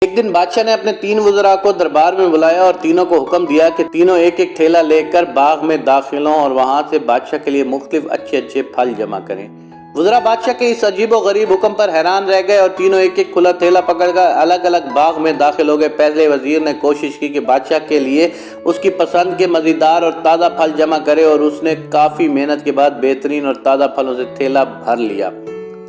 ایک دن بادشاہ نے اپنے 3 وزراء کو دربار میں بلایا اور تینوں کو حکم دیا کہ تینوں ایک ایک تھیلا لے کر باغ میں داخل ہوں اور وہاں سے بادشاہ کے لیے مختلف اچھے پھل جمع کریں۔ وزراء بادشاہ کے اس عجیب و غریب حکم پر حیران رہ گئے اور تینوں ایک ایک کھلا تھیلا پکڑ کر الگ الگ باغ میں داخل ہو گئے۔ پہلے وزیر نے کوشش کی کہ بادشاہ کے لیے اس کی پسند کے مزیدار اور تازہ پھل جمع کرے اور اس نے کافی محنت کے بعد بہترین اور تازہ پھلوں سے تھیلا بھر لیا۔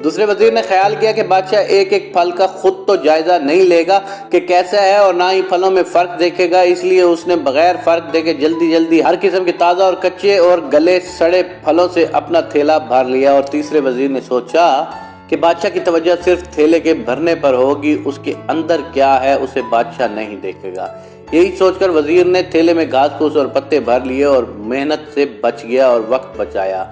دوسرے وزیر نے خیال کیا کہ بادشاہ ایک ایک پھل کا خود تو جائزہ نہیں لے گا کہ کیسا ہے اور نہ ہی پھلوں میں فرق دیکھے گا، اس لیے اس نے بغیر فرق دیکھے جلدی ہر قسم کے تازہ اور کچے اور گلے سڑے پھلوں سے اپنا تھیلا بھر لیا۔ اور تیسرے وزیر نے سوچا کہ بادشاہ کی توجہ صرف تھیلے کے بھرنے پر ہوگی، اس کے اندر کیا ہے اسے بادشاہ نہیں دیکھے گا۔ یہی سوچ کر وزیر نے تھیلے میں گھاس پھوس اور پتے بھر لیے اور محنت سے بچ گیا اور وقت بچایا۔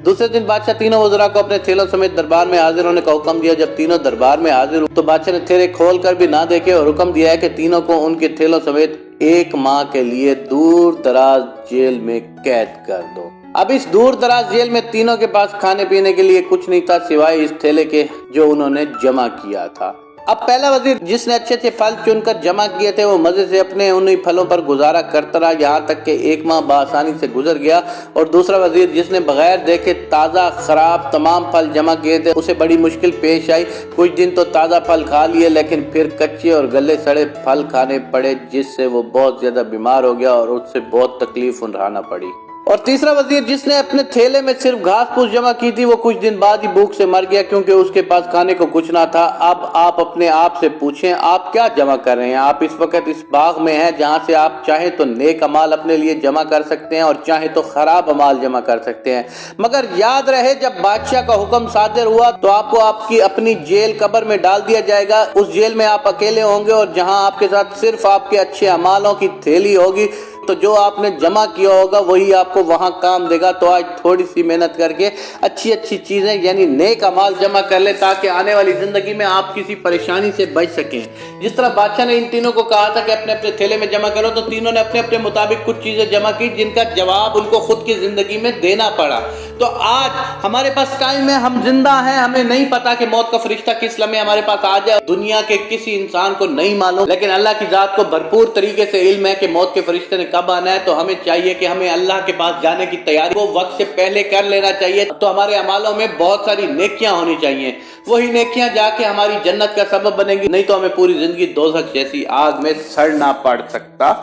دوسرے دن بادشاہ تینوں وزراء کو اپنے تھیلوں سمیت دربار میں حاضر ہونے کا حکم دیا۔ جب تینوں دربار میں حاضر ہوئے تو بادشاہ نے تھیلے کھول کر بھی نہ دیکھے اور حکم دیا ہے کہ تینوں کو ان کے تھیلوں سمیت 1 ماہ کے لیے دور دراز جیل میں قید کر دو۔ اب اس دور دراز جیل میں تینوں کے پاس کھانے پینے کے لیے کچھ نہیں تھا سوائے اس تھیلے کے جو انہوں نے جمع کیا تھا۔ اب پہلا وزیر جس نے اچھے پھل چن کر جمع کیے تھے وہ مزے سے اپنے انہی پھلوں پر گزارا کرتا رہا یہاں تک کہ 1 ماہ بآسانی سے گزر گیا، اور دوسرا وزیر جس نے بغیر دیکھے تازہ خراب تمام پھل جمع کیے تھے اسے بڑی مشکل پیش آئی۔ کچھ دن تو تازہ پھل کھا لیے لیکن پھر کچے اور گلے سڑے پھل کھانے پڑے جس سے وہ بہت زیادہ بیمار ہو گیا اور اس سے بہت تکلیف اٹھانا پڑی۔ اور تیسرا وزیر جس نے اپنے تھیلے میں صرف گھاس پھوس جمع کی تھی وہ کچھ دن بعد ہی بھوک سے مر گیا کیونکہ اس کے پاس کھانے کو کچھ نہ تھا۔ اب آپ اپنے آپ سے پوچھیں آپ کیا جمع کر رہے ہیں؟ آپ اس وقت اس باغ میں ہیں جہاں سے آپ چاہیں تو نیک اعمال اپنے لیے جمع کر سکتے ہیں اور چاہیں تو خراب اعمال جمع کر سکتے ہیں، مگر یاد رہے جب بادشاہ کا حکم صادر ہوا تو آپ کو آپ کی اپنی جیل قبر میں ڈال دیا جائے گا۔ اس جیل میں آپ اکیلے ہوں گے اور جہاں آپ کے ساتھ صرف آپ کے اچھے اعمالوں کی تھیلی ہوگی تو جو آپ نے جمع کیا ہوگا وہی آپ کو وہاں کام دے گا۔ تو آج تھوڑی سی محنت کر کے اچھی چیزیں یعنی نیک اعمال جمع کر لے تاکہ آنے والی زندگی میں آپ کسی پریشانی سے بچ سکیں۔ جس طرح بادشاہ نے ان تینوں کو کہا تھا کہ اپنے اپنے تھیلے میں جمع کرو تو تینوں نے اپنے اپنے مطابق کچھ چیزیں جمع کی جن کا جواب ان کو خود کی زندگی میں دینا پڑا۔ تو آج ہمارے پاس ٹائم ہے، ہم زندہ ہیں، ہمیں نہیں پتا کہ موت کا فرشتہ کس لمحے ہمارے پاس آ جائے، دنیا کے کسی انسان کو نہیں معلوم، لیکن اللہ کی ذات کو بھرپور طریقے سے علم ہے کہ موت کے فرشتے نے کب آنا ہے۔ تو ہمیں چاہیے کہ ہمیں اللہ کے پاس جانے کی تیاری کو وقت سے پہلے کر لینا چاہیے، تو ہمارے اعمالوں میں بہت ساری نیکیاں ہونی چاہیے، وہی نیکیاں جا کے ہماری جنت کا سبب بنیں گی، نہیں تو ہمیں پوری زندگی دوزخ جیسی آگ میں سڑنا پڑ سکتا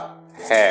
ہے۔